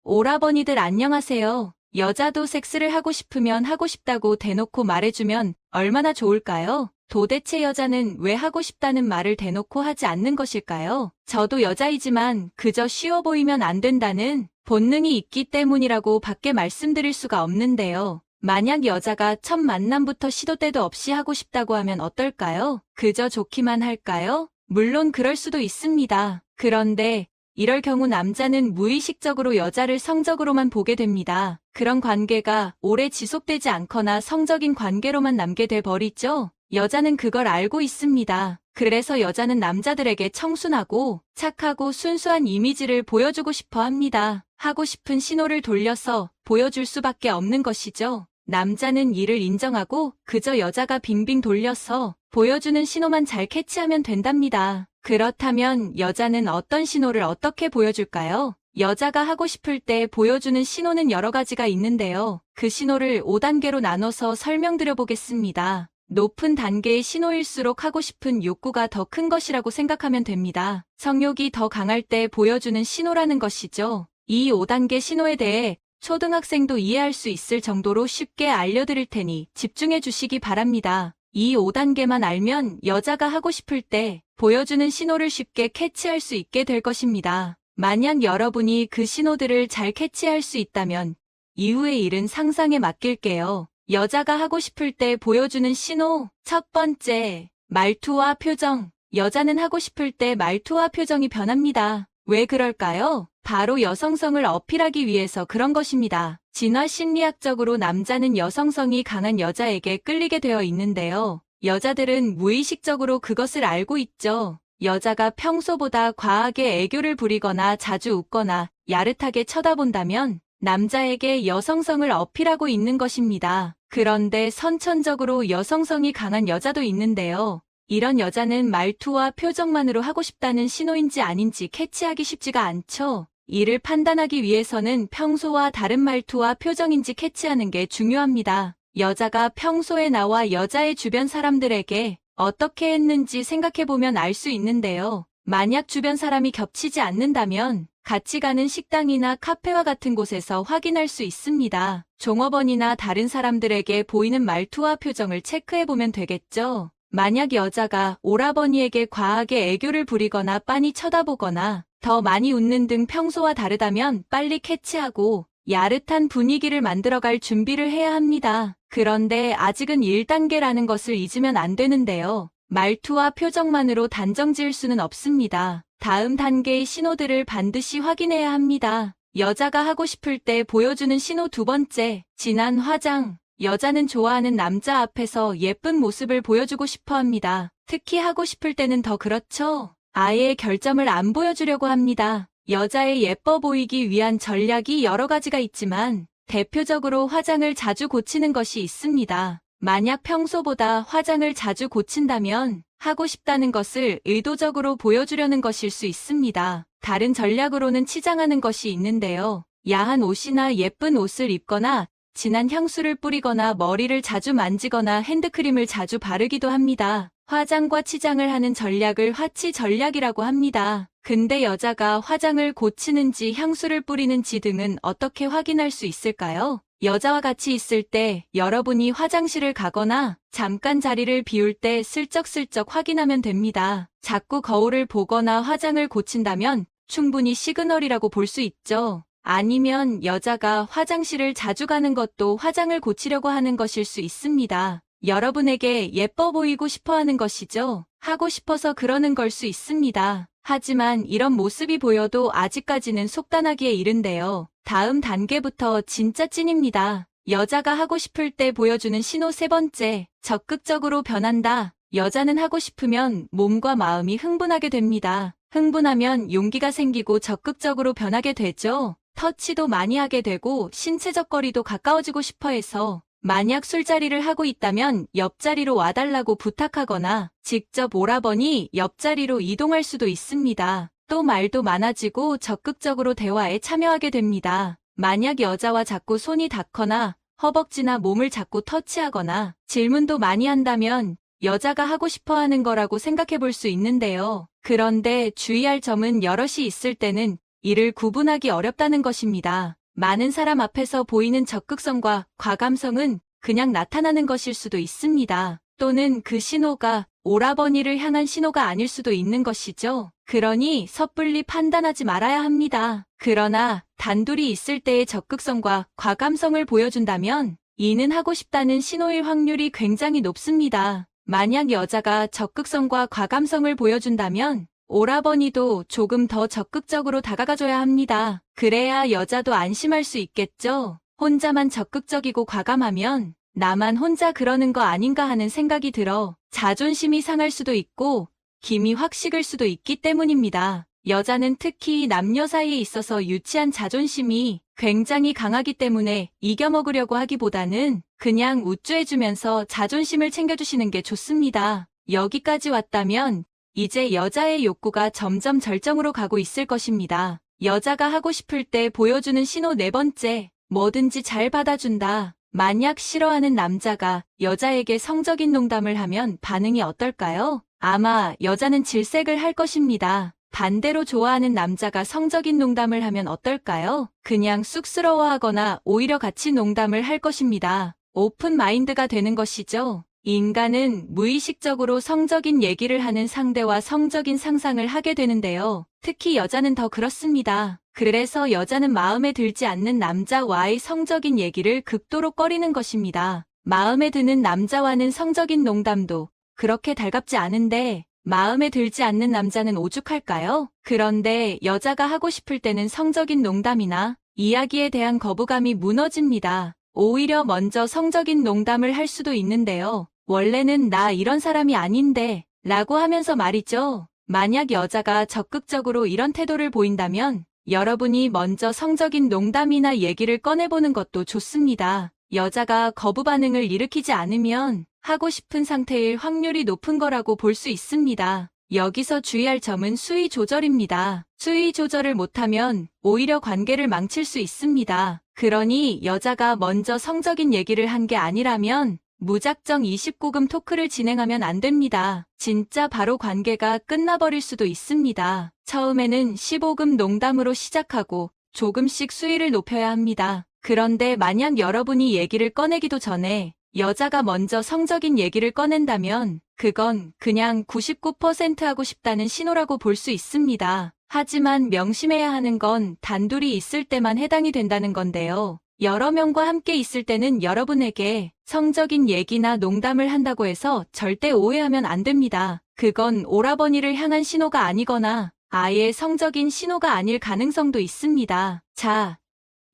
오라버니들 안녕하세요. 여자도 섹스를 하고 싶으면 하고 싶다고 대놓고 말해주면 얼마나 좋을까요? 도대체 여자는 왜 하고 싶다는 말을 대놓고 하지 않는 것일까요? 저도 여자이지만 그저 쉬워 보이면 안 된다는 본능이 있기 때문이라고 밖에 말씀드릴 수가 없는데요. 만약 여자가 첫 만남부터 시도 때도 없이 하고 싶다고 하면 어떨까요? 그저 좋기만 할까요? 물론 그럴 수도 있습니다. 그런데 이럴 경우 남자는 무의식적으로 여자를 성적으로만 보게 됩니다. 그런 관계가 오래 지속되지 않거나 성적인 관계로만 남게 돼 버리죠. 여자는 그걸 알고 있습니다. 그래서 여자는 남자들에게 청순하고 착하고 순수한 이미지를 보여주고 싶어 합니다. 하고 싶은 신호를 돌려서 보여줄 수밖에 없는 것이죠. 남자는 이를 인정하고 그저 여자가 빙빙 돌려서 보여주는 신호만 잘 캐치하면 된답니다. 그렇다면 여자는 어떤 신호를 어떻게 보여줄까요? 여자가 하고 싶을 때 보여주는 신호는 여러 가지가 있는데요. 그 신호를 5단계로 나눠서 설명드려 보겠습니다. 높은 단계의 신호일수록 하고 싶은 욕구가 더 큰 것이라고 생각하면 됩니다. 성욕이 더 강할 때 보여주는 신호라는 것이죠. 이 5단계 신호에 대해 초등학생도 이해할 수 있을 정도로 쉽게 알려드릴 테니 집중해 주시기 바랍니다. 이 5단계만 알면 여자가 하고 싶을 때 보여주는 신호를 쉽게 캐치할 수 있게 될 것입니다. 만약 여러분이 그 신호들을 잘 캐치할 수 있다면 이후의 일은 상상에 맡길게요. 여자가 하고 싶을 때 보여주는 신호. 첫 번째, 말투와 표정. 여자는 하고 싶을 때 말투와 표정이 변합니다. 왜 그럴까요? 바로 여성성을 어필하기 위해서 그런 것입니다. 진화 심리학적으로 남자는 여성성이 강한 여자에게 끌리게 되어 있는데요. 여자들은 무의식적으로 그것을 알고 있죠. 여자가 평소보다 과하게 애교를 부리거나 자주 웃거나 야릇하게 쳐다본다면 남자에게 여성성을 어필하고 있는 것입니다. 그런데 선천적으로 여성성이 강한 여자도 있는데요. 이런 여자는 말투와 표정만으로 하고 싶다는 신호인지 아닌지 캐치하기 쉽지가 않죠. 이를 판단하기 위해서는 평소와 다른 말투와 표정인지 캐치하는 게 중요합니다. 여자가 평소에 나와 여자의 주변 사람들에게 어떻게 했는지 생각해보면 알 수 있는데요. 만약 주변 사람이 겹치지 않는다면 같이 가는 식당이나 카페와 같은 곳에서 확인할 수 있습니다. 종업원이나 다른 사람들에게 보이는 말투와 표정을 체크해보면 되겠죠. 만약 여자가 오라버니에게 과하게 애교를 부리거나 빤히 쳐다보거나 더 많이 웃는 등 평소와 다르다면 빨리 캐치하고 야릇한 분위기를 만들어갈 준비를 해야 합니다. 그런데 아직은 1단계라는 것을 잊으면 안 되는데요. 말투와 표정만으로 단정 지을 수는 없습니다. 다음 단계의 신호들을 반드시 확인해야 합니다. 여자가 하고 싶을 때 보여주는 신호 두 번째, 진한 화장. 여자는 좋아하는 남자 앞에서 예쁜 모습을 보여주고 싶어 합니다. 특히 하고 싶을 때는 더 그렇죠. 아예 결점을 안 보여주려고 합니다. 여자의 예뻐 보이기 위한 전략이 여러 가지가 있지만 대표적으로 화장을 자주 고치는 것이 있습니다. 만약 평소보다 화장을 자주 고친다면 하고 싶다는 것을 의도적으로 보여주려는 것일 수 있습니다. 다른 전략으로는 치장하는 것이 있는데요. 야한 옷이나 예쁜 옷을 입거나 진한 향수를 뿌리거나 머리를 자주 만지거나 핸드크림을 자주 바르기도 합니다. 화장과 치장을 하는 전략을 화치 전략이라고 합니다. 근데 여자가 화장을 고치는지 향수를 뿌리는지 등은 어떻게 확인할 수 있을까요? 여자와 같이 있을 때 여러분이 화장실을 가거나 잠깐 자리를 비울 때 슬쩍슬쩍 확인하면 됩니다. 자꾸 거울을 보거나 화장을 고친다면 충분히 시그널이라고 볼 수 있죠. 아니면 여자가 화장실을 자주 가는 것도 화장을 고치려고 하는 것일 수 있습니다. 여러분에게 예뻐 보이고 싶어 하는 것이죠. 하고 싶어서 그러는 걸 수 있습니다. 하지만 이런 모습이 보여도 아직까지는 속단하기에 이른데요. 다음 단계부터 진짜 찐입니다. 여자가 하고 싶을 때 보여주는 신호 세 번째, 적극적으로 변한다. 여자는 하고 싶으면 몸과 마음이 흥분하게 됩니다. 흥분하면 용기가 생기고 적극적으로 변하게 되죠. 터치도 많이 하게 되고 신체적 거리도 가까워지고 싶어 해서 만약 술자리를 하고 있다면 옆자리로 와달라고 부탁하거나 직접 오라버니 옆자리로 이동할 수도 있습니다. 또 말도 많아지고 적극적으로 대화에 참여하게 됩니다. 만약 여자와 자꾸 손이 닿거나 허벅지나 몸을 자꾸 터치하거나 질문도 많이 한다면 여자가 하고 싶어 하는 거라고 생각해 볼 수 있는데요. 그런데 주의할 점은 여럿이 있을 때는 이를 구분하기 어렵다는 것입니다. 많은 사람 앞에서 보이는 적극성과 과감성은 그냥 나타나는 것일 수도 있습니다. 또는 그 신호가 오라버니를 향한 신호가 아닐 수도 있는 것이죠. 그러니 섣불리 판단하지 말아야 합니다. 그러나 단둘이 있을 때의 적극성과 과감성을 보여준다면 이는 하고 싶다는 신호일 확률이 굉장히 높습니다. 만약 여자가 적극성과 과감성을 보여준다면 오라버니도 조금 더 적극적으로 다가가줘야 합니다. 그래야 여자도 안심할 수 있겠죠. 혼자만 적극적이고 과감하면 나만 혼자 그러는 거 아닌가 하는 생각이 들어 자존심이 상할 수도 있고 김이 확 식을 수도 있기 때문입니다. 여자는 특히 남녀 사이에 있어서 유치한 자존심이 굉장히 강하기 때문에 이겨먹으려고 하기보다는 그냥 우쭈해주면서 자존심을 챙겨주시는 게 좋습니다. 여기까지 왔다면 이제 여자의 욕구가 점점 절정으로 가고 있을 것입니다. 여자가 하고 싶을 때 보여주는 신호 네 번째, 뭐든지 잘 받아준다. 만약 싫어하는 남자가 여자에게 성적인 농담을 하면 반응이 어떨까요? 아마 여자는 질색을 할 것입니다. 반대로 좋아하는 남자가 성적인 농담을 하면 어떨까요? 그냥 쑥스러워하거나 오히려 같이 농담을 할 것입니다. 오픈 마인드가 되는 것이죠. 인간은 무의식적으로 성적인 얘기를 하는 상대와 성적인 상상을 하게 되는데요. 특히 여자는 더 그렇습니다. 그래서 여자는 마음에 들지 않는 남자와의 성적인 얘기를 극도로 꺼리는 것입니다. 마음에 드는 남자와는 성적인 농담도 그렇게 달갑지 않은데 마음에 들지 않는 남자는 오죽할까요? 그런데 여자가 하고 싶을 때는 성적인 농담이나 이야기에 대한 거부감이 무너집니다. 오히려 먼저 성적인 농담을 할 수도 있는데요. 원래는 나 이런 사람이 아닌데 라고 하면서 말이죠. 만약 여자가 적극적으로 이런 태도를 보인다면 여러분이 먼저 성적인 농담이나 얘기를 꺼내보는 것도 좋습니다. 여자가 거부 반응을 일으키지 않으면 하고 싶은 상태일 확률이 높은 거라고 볼 수 있습니다. 여기서 주의할 점은 수위 조절입니다. 수위 조절을 못하면 오히려 관계를 망칠 수 있습니다. 그러니 여자가 먼저 성적인 얘기를 한 게 아니라면 무작정 29금 토크를 진행하면 안 됩니다. 진짜 바로 관계가 끝나버릴 수도 있습니다. 처음에는 15금 농담으로 시작하고 조금씩 수위를 높여야 합니다. 그런데 만약 여러분이 얘기를 꺼내기도 전에 여자가 먼저 성적인 얘기를 꺼낸다면 그건 그냥 99% 하고 싶다는 신호라고 볼 수 있습니다. 하지만 명심해야 하는 건 단둘이 있을 때만 해당이 된다는 건데요. 여러 명과 함께 있을 때는 여러분에게 성적인 얘기나 농담을 한다고 해서 절대 오해하면 안 됩니다. 그건 오라버니를 향한 신호가 아니거나 아예 성적인 신호가 아닐 가능성도 있습니다. 자,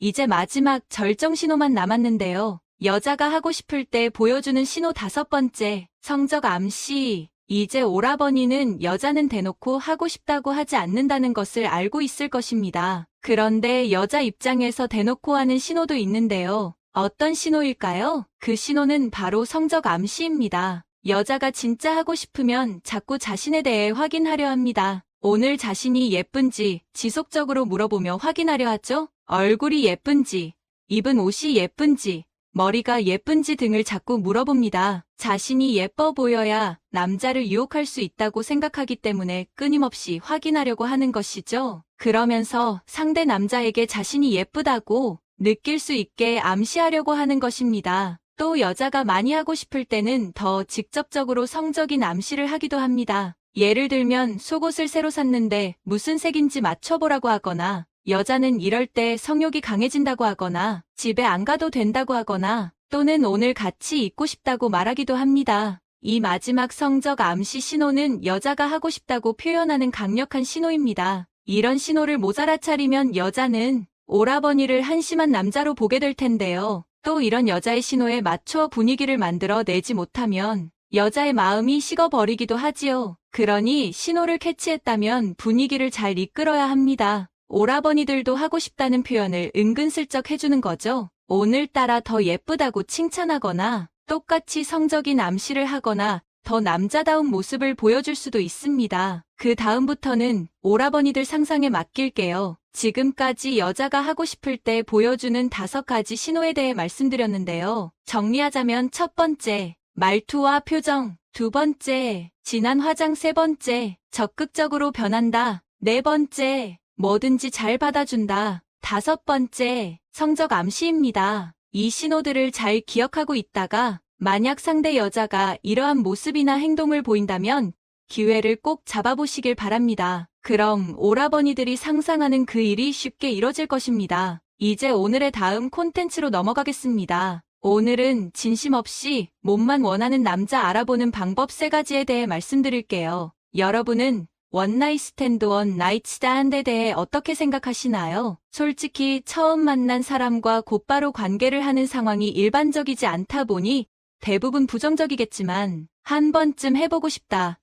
이제 마지막 절정 신호만 남았는데요. 여자가 하고 싶을 때 보여주는 신호 다섯 번째, 성적 암시. 이제 오라버니는 여자는 대놓고 하고 싶다고 하지 않는다는 것을 알고 있을 것입니다. 그런데 여자 입장에서 대놓고 하는 신호도 있는데요. 어떤 신호일까요? 그 신호는 바로 성적 암시입니다. 여자가 진짜 하고 싶으면 자꾸 자신에 대해 확인하려 합니다. 오늘 자신이 예쁜지 지속적으로 물어보며 확인하려 하죠. 얼굴이 예쁜지, 입은 옷이 예쁜지, 머리가 예쁜지 등을 자꾸 물어봅니다. 자신이 예뻐 보여야 남자를 유혹할 수 있다고 생각하기 때문에 끊임없이 확인하려고 하는 것이죠. 그러면서 상대 남자에게 자신이 예쁘다고 느낄 수 있게 암시하려고 하는 것입니다. 또 여자가 많이 하고 싶을 때는 더 직접적으로 성적인 암시를 하기도 합니다. 예를 들면 속옷을 새로 샀는데 무슨 색인지 맞춰보라고 하거나 여자는 이럴 때 성욕이 강해진다고 하거나 집에 안 가도 된다고 하거나 또는 오늘 같이 있고 싶다고 말하기도 합니다. 이 마지막 성적 암시 신호는 여자가 하고 싶다고 표현하는 강력한 신호입니다. 이런 신호를 못 알아차리면 여자는 오라버니를 한심한 남자로 보게 될 텐데요. 또 이런 여자의 신호에 맞춰 분위기를 만들어 내지 못하면 여자의 마음이 식어버리기도 하지요. 그러니 신호를 캐치했다면 분위기를 잘 이끌어야 합니다. 오라버니들도 하고 싶다는 표현을 은근슬쩍 해주는 거죠. 오늘따라 더 예쁘다고 칭찬하거나 똑같이 성적인 암시를 하거나 더 남자다운 모습을 보여줄 수도 있습니다. 그 다음부터는 오라버니들 상상에 맡길게요. 지금까지 여자가 하고 싶을 때 보여주는 5가지 신호에 대해 말씀드렸는데요. 정리하자면 첫 번째, 말투와 표정. 두 번째, 진한 화장. 세 번째, 적극적으로 변한다. 네 번째, 뭐든지 잘 받아준다. 5번째, 성적 암시입니다. 이 신호들을 잘 기억하고 있다가 만약 상대 여자가 이러한 모습이나 행동을 보인다면 기회를 꼭 잡아보시길 바랍니다. 그럼 오라버니들이 상상하는 그 일이 쉽게 이뤄질 것입니다. 이제 오늘의 다음 콘텐츠로 넘어가겠습니다. 오늘은 진심 없이 몸만 원하는 남자 알아보는 방법 3가지에 대해 말씀드릴게요. 여러분은 원나잇 스탠드, 원나잇 스탠드에 대해 어떻게 생각하시나요? 솔직히 처음 만난 사람과 곧바로 관계를 하는 상황이 일반적이지 않다 보니 대부분 부정적이겠지만 한 번쯤 해보고 싶다.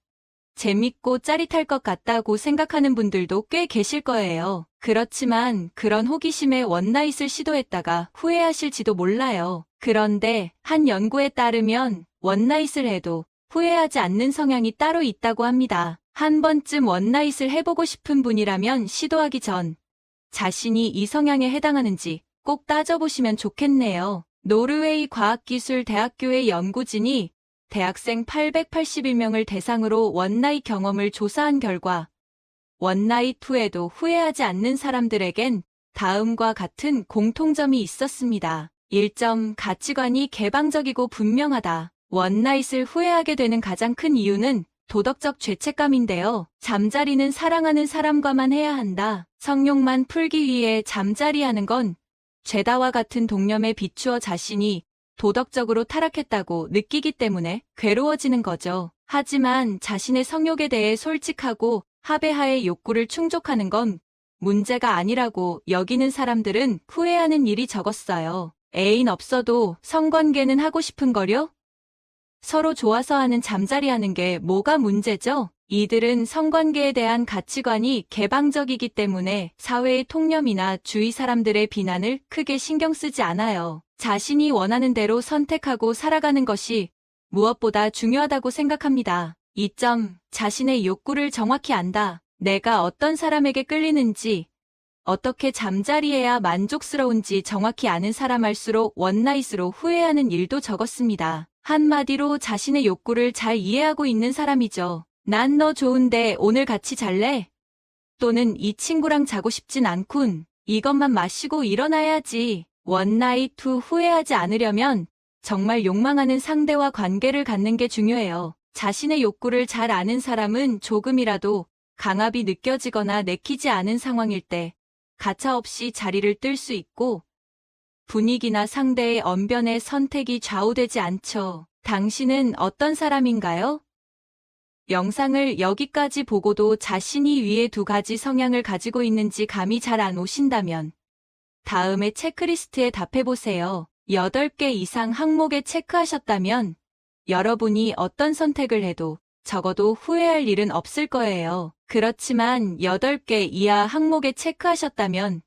재밌고 짜릿할 것 같다고 생각하는 분들도 꽤 계실 거예요. 그렇지만 그런 호기심에 원나잇을 시도했다가 후회하실지도 몰라요. 그런데 한 연구에 따르면 원나잇을 해도 후회하지 않는 성향이 따로 있다고 합니다. 한 번쯤 원나잇을 해보고 싶은 분이라면 시도하기 전 자신이 이 성향에 해당하는지 꼭 따져보시면 좋겠네요. 노르웨이 과학기술대학교의 연구진이 대학생 881명을 대상으로 원나잇 경험을 조사한 결과 원나잇 후에도 후회하지 않는 사람들에겐 다음과 같은 공통점이 있었습니다. 1점, 가치관이 개방적이고 분명하다. 원나잇을 후회하게 되는 가장 큰 이유는 도덕적 죄책감인데요. 잠자리는 사랑하는 사람과만 해야 한다. 성욕만 풀기 위해 잠자리하는 건 죄다와 같은 동념에 비추어 자신이 도덕적으로 타락했다고 느끼기 때문에 괴로워지는 거죠. 하지만 자신의 성욕에 대해 솔직하고 합의하에 욕구를 충족하는 건 문제가 아니라고 여기는 사람들은 후회하는 일이 적었어요. 애인 없어도 성관계는 하고 싶은 거려? 서로 좋아서 하는 잠자리하는 게 뭐가 문제죠? 이들은 성관계에 대한 가치관이 개방적이기 때문에 사회의 통념이나 주위 사람들의 비난을 크게 신경 쓰지 않아요. 자신이 원하는 대로 선택하고 살아가는 것이 무엇보다 중요하다고 생각합니다. 2점, 자신의 욕구를 정확히 안다. 내가 어떤 사람에게 끌리는지, 어떻게 잠자리해야 만족스러운지 정확히 아는 사람일수록 원나잇으로 후회하는 일도 적었습니다. 한마디로 자신의 욕구를 잘 이해하고 있는 사람이죠. 난 너 좋은데 오늘 같이 잘래? 또는 이 친구랑 자고 싶진 않군. 이것만 마시고 일어나야지. 원나잇 후 후회하지 않으려면 정말 욕망하는 상대와 관계를 갖는 게 중요해요. 자신의 욕구를 잘 아는 사람은 조금이라도 강압이 느껴지거나 내키지 않은 상황일 때 가차없이 자리를 뜰 수 있고 분위기나 상대의 언변에 선택이 좌우되지 않죠. 당신은 어떤 사람인가요? 영상을 여기까지 보고도 자신이 위에 2가지 성향을 가지고 있는지 감이 잘 안 오신다면 다음에 체크리스트에 답해보세요. 8개 이상 항목에 체크하셨다면 여러분이 어떤 선택을 해도 적어도 후회할 일은 없을 거예요. 그렇지만 8개 이하 항목에 체크하셨다면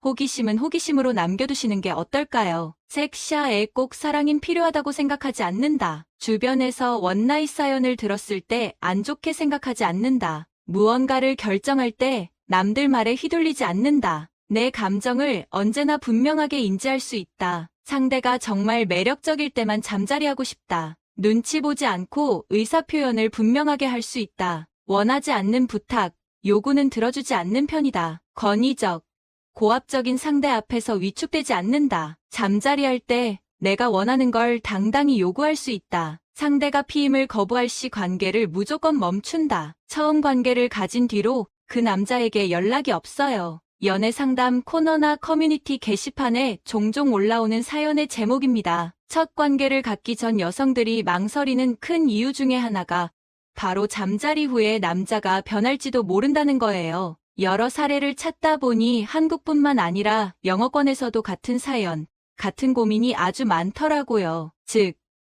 호기심은 호기심으로 남겨두시는 게 어떨까요? 섹시아에 꼭 사랑인 필요하다고 생각하지 않는다. 주변에서 원나잇 사연을 들었을 때 안 좋게 생각하지 않는다. 무언가를 결정할 때 남들 말에 휘둘리지 않는다. 내 감정을 언제나 분명하게 인지할 수 있다. 상대가 정말 매력적일 때만 잠자리하고 싶다. 눈치 보지 않고 의사표현을 분명하게 할 수 있다. 원하지 않는 부탁, 요구는 들어주지 않는 편이다. 권위적, 고압적인 상대 앞에서 위축되지 않는다. 잠자리할 때 내가 원하는 걸 당당히 요구할 수 있다. 상대가 피임을 거부할 시 관계를 무조건 멈춘다. 처음 관계를 가진 뒤로 그 남자에게 연락이 없어요. 연애 상담 코너나 커뮤니티 게시판에 종종 올라오는 사연의 제목입니다. 첫 관계를 갖기 전 여성들이 망설이는 큰 이유 중에 하나가 바로 잠자리 후에 남자가 변할지도 모른다는 거예요. 여러 사례를 찾다 보니 한국뿐만 아니라 영어권에서도 같은 사연, 같은 고민이 아주 많더라고요. 즉,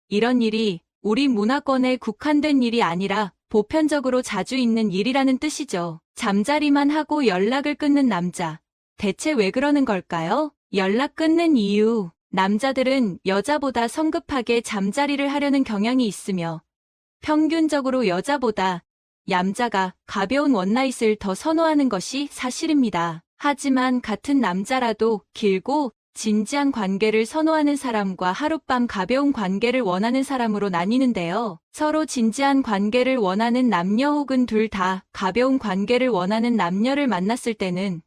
이런 일이 우리 문화권에 국한된 일이 아니라 보편적으로 자주 있는 일이라는 뜻이죠. 잠자리만 하고 연락을 끊는 남자. 대체 왜 그러는 걸까요? 연락 끊는 이유. 남자들은 여자보다 성급하게 잠자리를 하려는 경향이 있으며 평균적으로 여자보다 남자가 가벼운 원나잇을 더 선호하는 것이 사실입니다. 하지만 같은 남자라도 길고 진지한 관계를 선호하는 사람과 하룻밤 가벼운 관계를 원하는 사람으로 나뉘는데요. 서로 진지한 관계를 원하는 남녀 혹은 둘 다 가벼운 관계를 원하는 남녀를 만났을 때는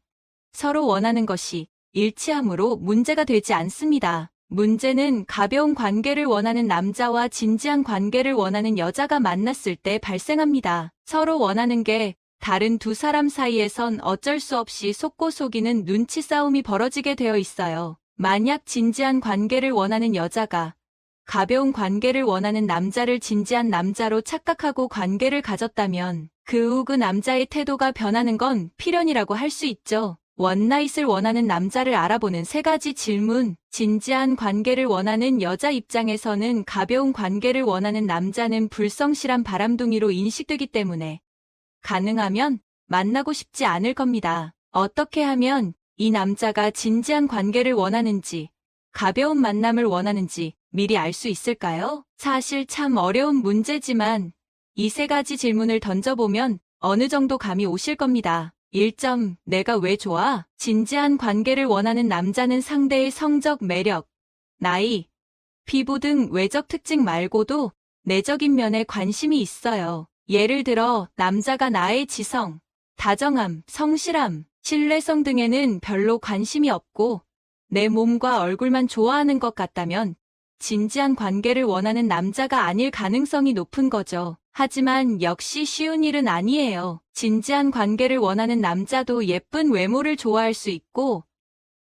서로 원하는 것이 일치하므로 문제가 되지 않습니다. 문제는 가벼운 관계를 원하는 남자와 진지한 관계를 원하는 여자가 만났을 때 발생합니다. 서로 원하는 게 다른 두 사람 사이에선 어쩔 수 없이 속고 속이는 눈치 싸움이 벌어지게 되어 있어요. 만약 진지한 관계를 원하는 여자가 가벼운 관계를 원하는 남자를 진지한 남자로 착각하고 관계를 가졌다면 그 후 그 남자의 태도가 변하는 건 필연이라고 할 수 있죠. 원나잇을 원하는 남자를 알아보는 3가지 질문. 진지한 관계를 원하는 여자 입장에서는 가벼운 관계를 원하는 남자는 불성실한 바람둥이로 인식되기 때문에 가능하면 만나고 싶지 않을 겁니다. 어떻게 하면 이 남자가 진지한 관계를 원하는지, 가벼운 만남을 원하는지 미리 알 수 있을까요? 사실 참 어려운 문제지만 이 3가지 질문을 던져보면 어느 정도 감이 오실 겁니다. 1점. 내가 왜 좋아? 진지한 관계를 원하는 남자는 상대의 성적 매력, 나이, 피부 등 외적 특징 말고도 내적인 면에 관심이 있어요. 예를 들어 남자가 나의 지성, 다정함, 성실함, 신뢰성 등에는 별로 관심이 없고 내 몸과 얼굴만 좋아하는 것 같다면 진지한 관계를 원하는 남자가 아닐 가능성이 높은 거죠. 하지만 역시 쉬운 일은 아니에요. 진지한 관계를 원하는 남자도 예쁜 외모를 좋아할 수 있고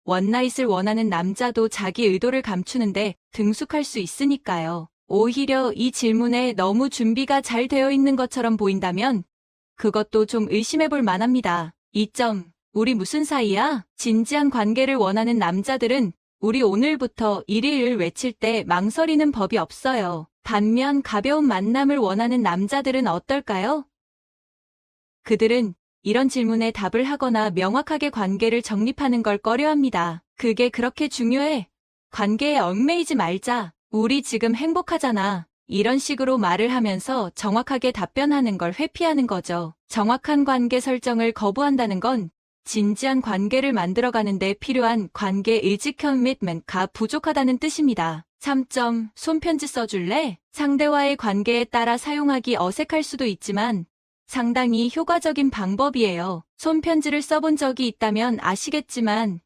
원나잇을 원하는 남자도 자기 의도를 감추는데 등숙할 수 있으니까요. 오히려 이 질문에 너무 준비가 잘 되어 있는 것처럼 보인다면 그것도 좀 의심해 볼 만합니다. 2점. 우리 무슨 사이야? 진지한 관계를 원하는 남자들은 우리 오늘부터 1일 외칠 때 망설이는 법이 없어요. 반면 가벼운 만남을 원하는 남자들은 어떨까요? 그들은 이런 질문에 답을 하거나 명확하게 관계를 정립하는 걸 꺼려합니다. 그게 그렇게 중요해? 관계에 얽매이지 말자. 우리 지금 행복하잖아. 이런 식으로 말을 하면서 정확하게 답변하는 걸 회피하는 거죠. 정확한 관계 설정을 거부한다는 건 진지한 관계를 만들어가는데 필요한 관계 의지 커미트먼트가 부족하다는 뜻입니다. 3점. 손편지 써줄래? 상대와의 관계에 따라 사용하기 어색할 수도 있지만 상당히 효과적인 방법이에요. 손편지를 써본 적이 있다면 아시겠지만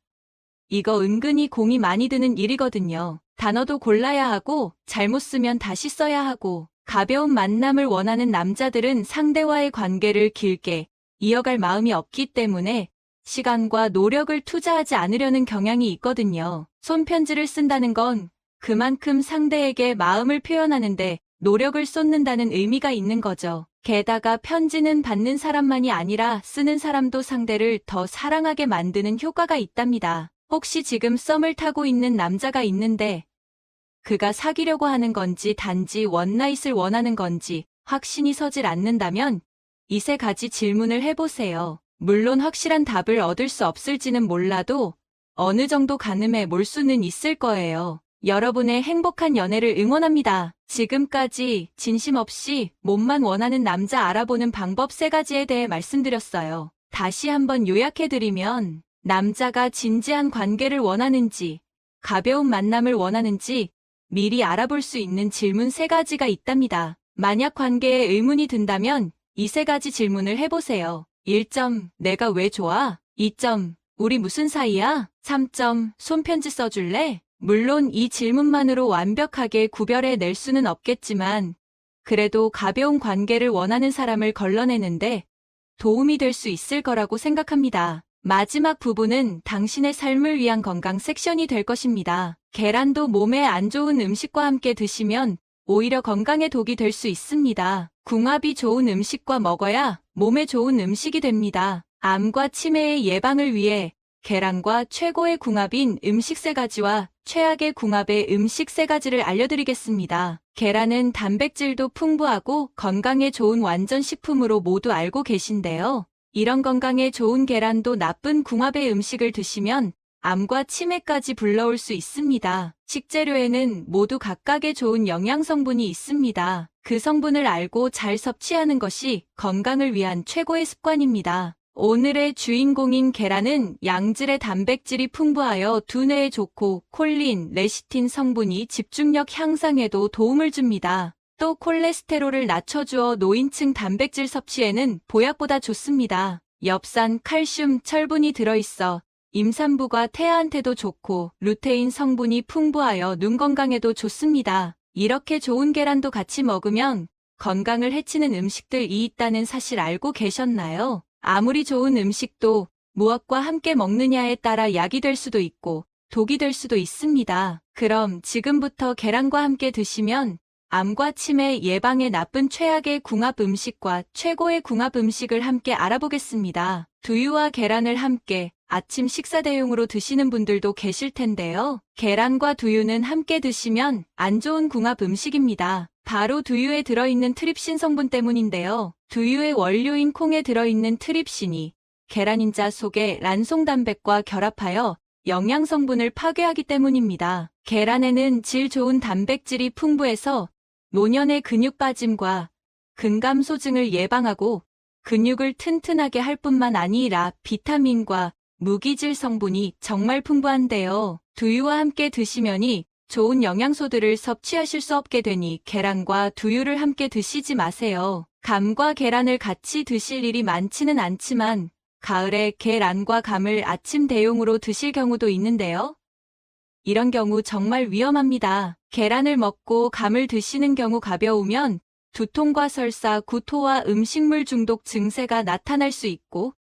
이거 은근히 공이 많이 드는 일이거든요. 단어도 골라야 하고 잘못 쓰면 다시 써야 하고 가벼운 만남을 원하는 남자들은 상대와의 관계를 길게 이어갈 마음이 없기 때문에 시간과 노력을 투자하지 않으려는 경향이 있거든요. 손편지를 쓴다는 건 그만큼 상대에게 마음을 표현하는데 노력을 쏟는다는 의미가 있는 거죠. 게다가 편지는 받는 사람만이 아니라 쓰는 사람도 상대를 더 사랑하게 만드는 효과가 있답니다. 혹시 지금 썸을 타고 있는 남자가 있는데 그가 사귀려고 하는 건지 단지 원나잇을 원하는 건지 확신이 서질 않는다면 이 3가지 질문을 해보세요. 물론 확실한 답을 얻을 수 없을지는 몰라도 어느 정도 가늠해 볼 수는 있을 거예요. 여러분의 행복한 연애를 응원합니다. 지금까지 진심 없이 몸만 원하는 남자 알아보는 방법 3가지에 대해 말씀드렸어요. 다시 한번 요약해드리면 남자가 진지한 관계를 원하는지 가벼운 만남을 원하는지 미리 알아볼 수 있는 질문 3가지가 있답니다. 만약 관계에 의문이 든다면 이 3가지 질문을 해보세요. 1점. 내가 왜 좋아? 2점. 우리 무슨 사이야? 3점. 손편지 써줄래? 물론 이 질문만으로 완벽하게 구별해낼 수는 없겠지만 그래도 가벼운 관계를 원하는 사람을 걸러내는데 도움이 될 수 있을 거라고 생각합니다. 마지막 부분은 당신의 삶을 위한 건강 섹션이 될 것입니다. 계란도 몸에 안 좋은 음식과 함께 드시면 오히려 건강에 독이 될 수 있습니다. 궁합이 좋은 음식과 먹어야 몸에 좋은 음식이 됩니다. 암과 치매의 예방을 위해 계란과 최고의 궁합인 음식 3가지와 최악의 궁합의 음식 3가지를 알려드리겠습니다. 계란은 단백질도 풍부하고 건강에 좋은 완전 식품으로 모두 알고 계신데요. 이런 건강에 좋은 계란도 나쁜 궁합의 음식을 드시면 암과 치매까지 불러올 수 있습니다. 식재료에는 모두 각각의 좋은 영양 성분이 있습니다. 그 성분을 알고 잘 섭취하는 것이 건강을 위한 최고의 습관입니다. 오늘의 주인공인 계란은 양질의 단백질이 풍부하여 두뇌에 좋고 콜린, 레시틴 성분이 집중력 향상에도 도움을 줍니다. 또 콜레스테롤을 낮춰주어 노인층 단백질 섭취에는 보약보다 좋습니다. 엽산, 칼슘, 철분이 들어있어 임산부가 태아한테도 좋고 루테인 성분이 풍부하여 눈 건강에도 좋습니다. 이렇게 좋은 계란도 같이 먹으면 건강을 해치는 음식들이 있다는 사실 알고 계셨나요? 아무리 좋은 음식도 무엇과 함께 먹느냐에 따라 약이 될 수도 있고 독이 될 수도 있습니다. 그럼 지금부터 계란과 함께 드시면 암과 치매 예방에 나쁜 최악의 궁합 음식과 최고의 궁합 음식을 함께 알아보겠습니다. 두유와 계란을 함께 아침 식사 대용으로 드시는 분들도 계실 텐데요. 계란과 두유는 함께 드시면 안 좋은 궁합 음식입니다. 바로 두유에 들어있는 트립신 성분 때문인데요. 두유의 원료인 콩에 들어있는 트립신이 계란인자 속의 란송단백과 결합하여 영양 성분을 파괴하기 때문입니다. 계란에는 질 좋은 단백질이 풍부해서 노년의 근육 빠짐과 근감소증을 예방하고 근육을 튼튼하게 할 뿐만 아니라 비타민과 무기질 성분이 정말 풍부한데요. 두유와 함께 드시면이 좋은 영양소들을 섭취하실 수 없게 되니 계란과 두유를 함께 드시지 마세요. 감과 계란을 같이 드실 일이 많지는 않지만 가을에 계란과 감을 아침 대용으로 드실 경우도 있는데요. 이런 경우 정말 위험합니다. 계란을 먹고 감을 드시는 경우 가벼우면 두통과 설사, 구토와 음식물 중독 증세가 나타날 수 있고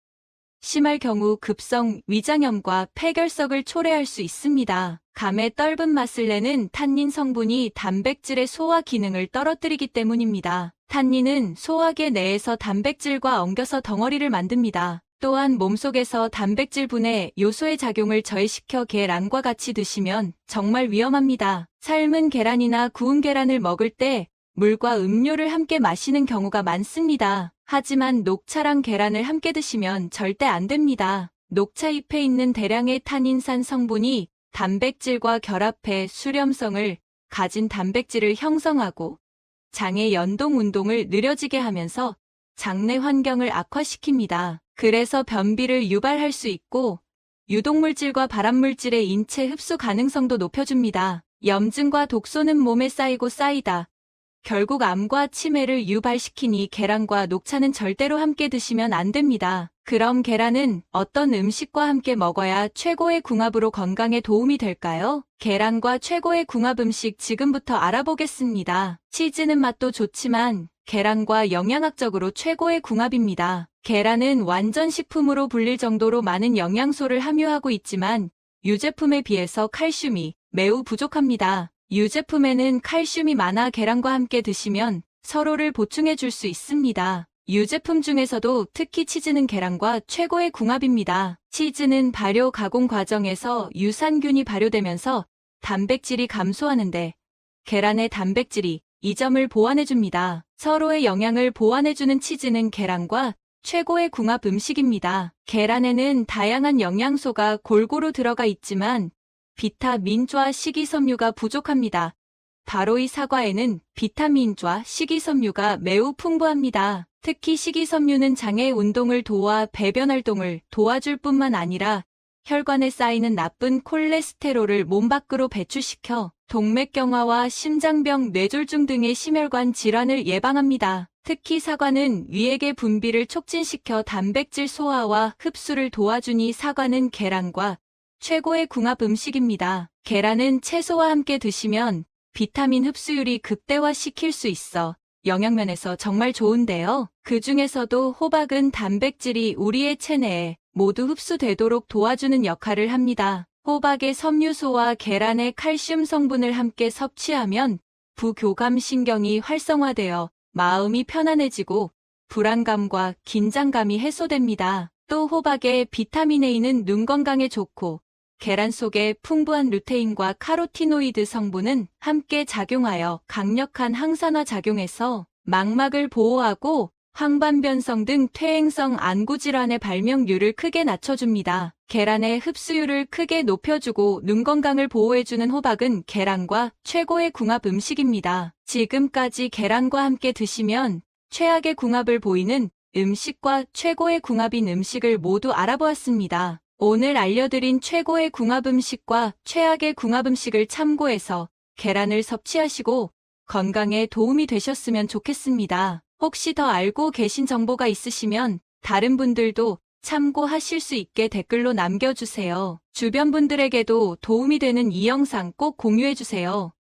심할 경우 급성 위장염과 폐결석을 초래할 수 있습니다. 감의 떫은 맛을 내는 탄닌 성분이 단백질의 소화 기능을 떨어뜨리기 때문입니다. 탄닌은 소화계 내에서 단백질과 엉겨서 덩어리를 만듭니다. 또한 몸속에서 단백질 분해 요소의 작용을 저해시켜 계란과 같이 드시면 정말 위험합니다. 삶은 계란이나 구운 계란을 먹을 때 물과 음료를 함께 마시는 경우가 많습니다. 하지만 녹차랑 계란을 함께 드시면 절대 안 됩니다. 녹차 잎에 있는 대량의 탄닌산 성분이 단백질과 결합해 수렴성을 가진 단백질을 형성하고 장의 연동 운동을 느려지게 하면서 장내 환경을 악화시킵니다. 그래서 변비를 유발할 수 있고 유독물질과 발암물질의 인체 흡수 가능성도 높여줍니다. 염증과 독소는 몸에 쌓이고 쌓이다 결국 암과 치매를 유발시키니 계란과 녹차는 절대로 함께 드시면 안 됩니다. 그럼 계란은 어떤 음식과 함께 먹어야 최고의 궁합으로 건강에 도움이 될까요? 계란과 최고의 궁합 음식 지금부터 알아보겠습니다. 치즈는 맛도 좋지만 계란과 영양학적으로 최고의 궁합입니다. 계란은 완전 식품으로 불릴 정도로 많은 영양소를 함유하고 있지만 유제품에 비해서 칼슘이 매우 부족합니다. 유제품에는 칼슘이 많아 계란과 함께 드시면 서로를 보충해 줄 수 있습니다. 유제품 중에서도 특히 치즈는 계란과 최고의 궁합입니다. 치즈는 발효 가공 과정에서 유산균이 발효되면서 단백질이 감소하는데 계란의 단백질이 이 점을 보완해줍니다. 서로의 영양을 보완해주는 치즈는 계란과 최고의 궁합 음식입니다. 계란에는 다양한 영양소가 골고루 들어가 있지만 비타민과 식이섬유가 부족합니다. 바로 이 사과에는 비타민과 식이섬유가 매우 풍부합니다. 특히 식이섬유는 장의 운동을 도와 배변 활동을 도와줄 뿐만 아니라 혈관에 쌓이는 나쁜 콜레스테롤을 몸 밖으로 배출시켜 동맥경화와 심장병, 뇌졸중 등의 심혈관 질환을 예방합니다. 특히 사과는 위액의 분비를 촉진시켜 단백질 소화와 흡수를 도와주니 사과는 계란과 최고의 궁합 음식입니다. 계란은 채소와 함께 드시면 비타민 흡수율이 극대화시킬 수 있어 영양면에서 정말 좋은데요. 그 중에서도 호박은 단백질이 우리의 체내에 모두 흡수되도록 도와주는 역할을 합니다. 호박의 섬유소와 계란의 칼슘 성분을 함께 섭취하면 부교감 신경이 활성화되어 마음이 편안해지고 불안감과 긴장감이 해소됩니다. 또 호박의 비타민 A는 눈 건강에 좋고 계란 속의 풍부한 루테인과 카로티노이드 성분은 함께 작용하여 강력한 항산화 작용해서 망막을 보호하고 황반변성 등 퇴행성 안구질환의 발병률을 크게 낮춰줍니다. 계란의 흡수율을 크게 높여주고 눈 건강을 보호해주는 호박은 계란과 최고의 궁합 음식입니다. 지금까지 계란과 함께 드시면 최악의 궁합을 보이는 음식과 최고의 궁합인 음식을 모두 알아보았습니다. 오늘 알려드린 최고의 궁합 음식과 최악의 궁합 음식을 참고해서 계란을 섭취하시고 건강에 도움이 되셨으면 좋겠습니다. 혹시 더 알고 계신 정보가 있으시면 다른 분들도 참고하실 수 있게 댓글로 남겨주세요. 주변 분들에게도 도움이 되는 이 영상 꼭 공유해주세요.